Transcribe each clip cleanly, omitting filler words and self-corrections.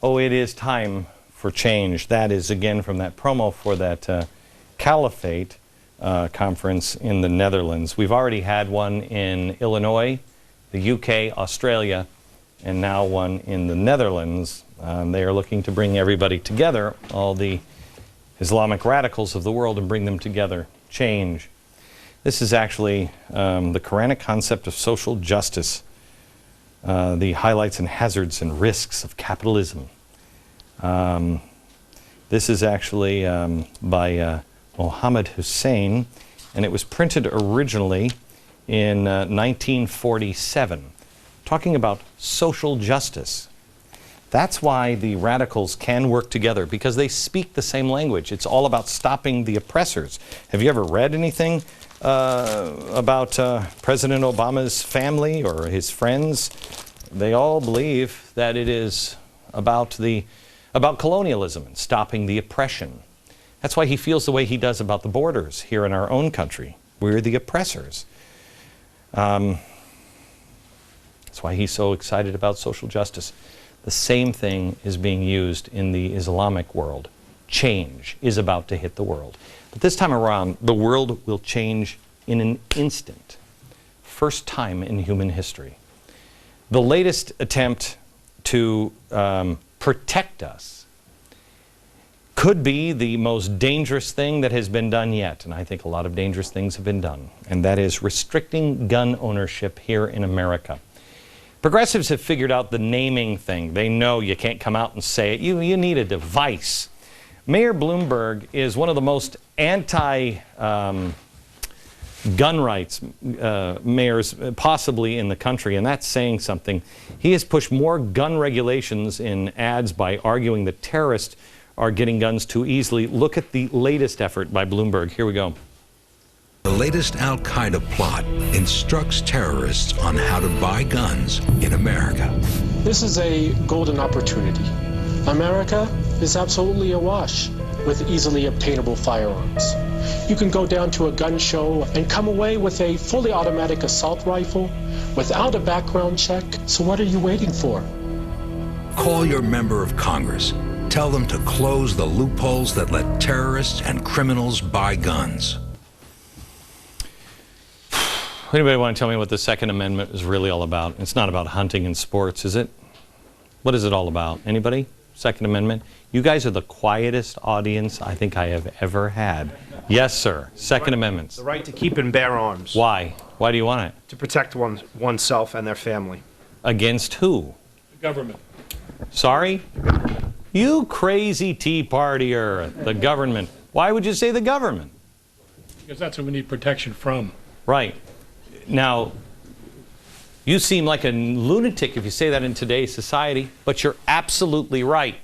Oh, it is time for change. That is, again, from that promo for that Caliphate conference in the Netherlands. We've already had one in Illinois, the UK, Australia, and now one in the Netherlands. They are looking to bring everybody together, all the Islamic radicals of the world, and bring them together. Change. This is actually the Quranic concept of social justice, the highlights and hazards and risks of capitalism. This is actually by Mohammed Hussein, and it was printed originally in 1947, talking about social justice. That's why the radicals can work together, because they speak the same language. It's all about stopping the oppressors. Have you ever read anything about President Obama's family or his friends? They all believe that it is about colonialism and stopping the oppression. That's why he feels the way he does about the borders here in our own country. We're the oppressors. That's why he's so excited about social justice. The same thing is being used in the Islamic world. Change is about to hit the world. But this time around, the world will change in an instant. First time in human history. The latest attempt to protect us could be the most dangerous thing that has been done yet. And I think a lot of dangerous things have been done. And that is restricting gun ownership here in America. Progressives have figured out the naming thing. They know you can't come out and say it. You need a device. Mayor Bloomberg is one of the most anti-gun rights mayors possibly in the country, and that's saying something. He has pushed more gun regulations in ads by arguing that terrorists are getting guns too easily. Look at the latest effort by Bloomberg. Here we go. The latest Al-Qaeda plot instructs terrorists on how to buy guns in America. This is a golden opportunity. America is absolutely awash with easily obtainable firearms. You can go down to a gun show and come away with a fully automatic assault rifle without a background check. So what are you waiting for? Call your member of Congress. Tell them to close the loopholes that let terrorists and criminals buy guns. Anybody want to tell me what the Second Amendment is really all about? It's not about hunting and sports, is it? What is it all about? Anybody? Second Amendment? You guys are the quietest audience I think I have ever had. Yes, sir. Second Amendment. The right to keep and bear arms. Why? Why do you want it? To protect oneself and their family. Against who? The government. Sorry? You crazy Tea Partier. The government. Why would you say the government? Because that's what we need protection from. Right. Now, you seem like a lunatic if you say that in today's society, but you're absolutely right.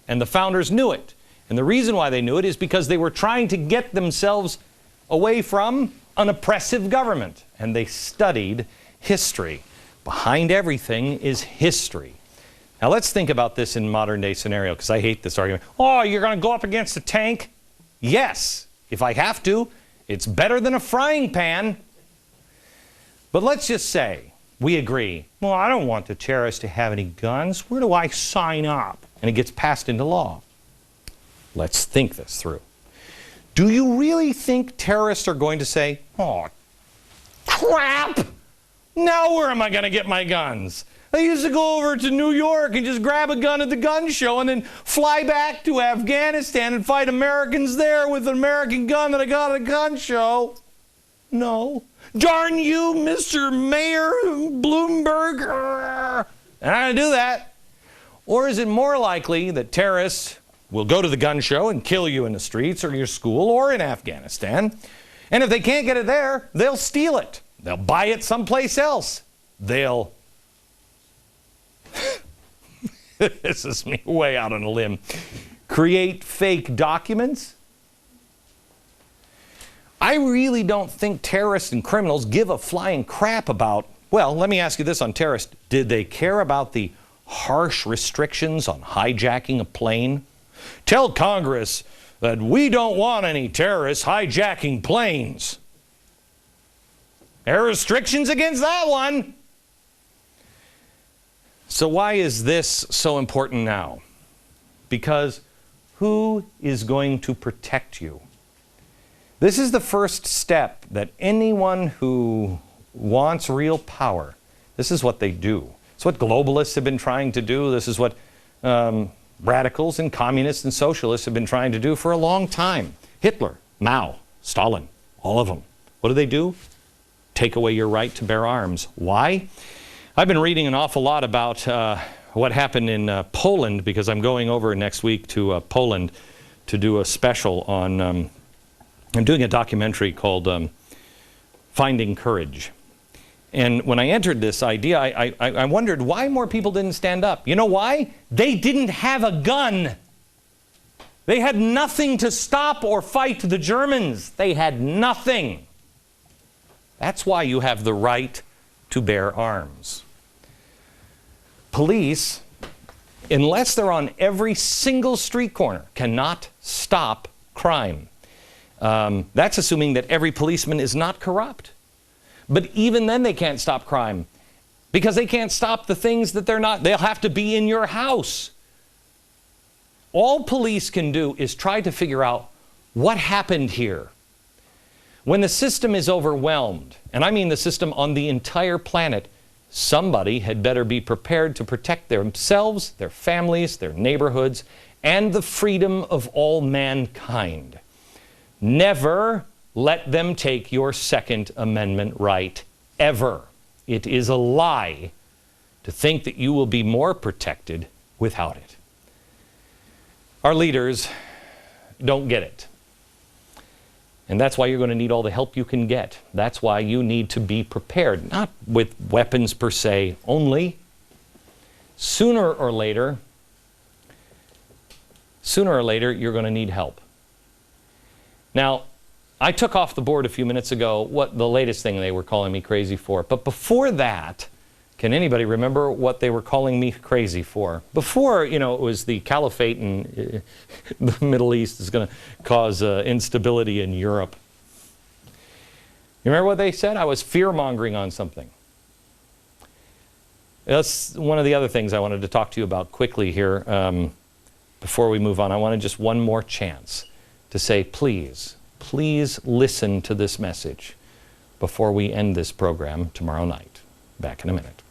And the founders knew it. And the reason why they knew it is because they were trying to get themselves away from an oppressive government. And they studied history. Behind everything is history. Now let's think about this in modern day scenario, because I hate this argument. Oh, you're going to go up against a tank? Yes, if I have to. It's better than a frying pan. But let's just say we agree, well, I don't want the terrorists to have any guns. Where do I sign up? And it gets passed into law. Let's think this through. Do you really think terrorists are going to say, oh, crap! Now where am I going to get my guns? I used to go over to New York and just grab a gun at the gun show and then fly back to Afghanistan and fight Americans there with an American gun that I got at a gun show. No. Darn you, Mr. Mayor Bloomberg. They're not going to do that. Or is it more likely that terrorists will go to the gun show and kill you in the streets or your school or in Afghanistan? And if they can't get it there, they'll steal it. They'll buy it someplace else. They'll... This is me way out on a limb. Create fake documents. I really don't think terrorists and criminals give a flying crap about, well, let me ask you this on terrorists. Did they care about the harsh restrictions on hijacking a plane? Tell Congress that we don't want any terrorists hijacking planes. There are restrictions against that one. So why is this so important now? Because who is going to protect you? This is the first step that anyone who wants real power, this is what they do. It's what globalists have been trying to do. This is what radicals and communists and socialists have been trying to do for a long time. Hitler, Mao, Stalin, all of them. What do? Take away your right to bear arms. Why? I've been reading an awful lot about what happened in Poland, because I'm going over next week to Poland to do a special on, I'm doing a documentary called Finding Courage. And when I entered this idea, I wondered why more people didn't stand up. You know why? They didn't have a gun. They had nothing to stop or fight the Germans. They had nothing. That's why you have the right to bear arms. Police, unless they're on every single street corner, cannot stop crime. That's assuming that every policeman is not corrupt. But even then they can't stop crime, because they can't stop the things that they're not. They'll have to be in your house. All police can do is try to figure out what happened here. When the system is overwhelmed, and I mean the system on the entire planet, somebody had better be prepared to protect themselves, their families, their neighborhoods, and the freedom of all mankind. Never let them take your Second Amendment right, ever. It is a lie to think that you will be more protected without it. Our leaders don't get it. And that's why you're going to need all the help you can get. That's why you need to be prepared, not with weapons per se only. Sooner or later, you're going to need help. Now, I took off the board a few minutes ago what the latest thing they were calling me crazy for. But before that, can anybody remember what they were calling me crazy for? Before, you know, it was the caliphate in the Middle East is going to cause instability in Europe. You remember what they said? I was fear-mongering on something. That's one of the other things I wanted to talk to you about quickly here before we move on. I wanted just one more chance to say, please listen to this message before we end this program tomorrow night. Back in a minute.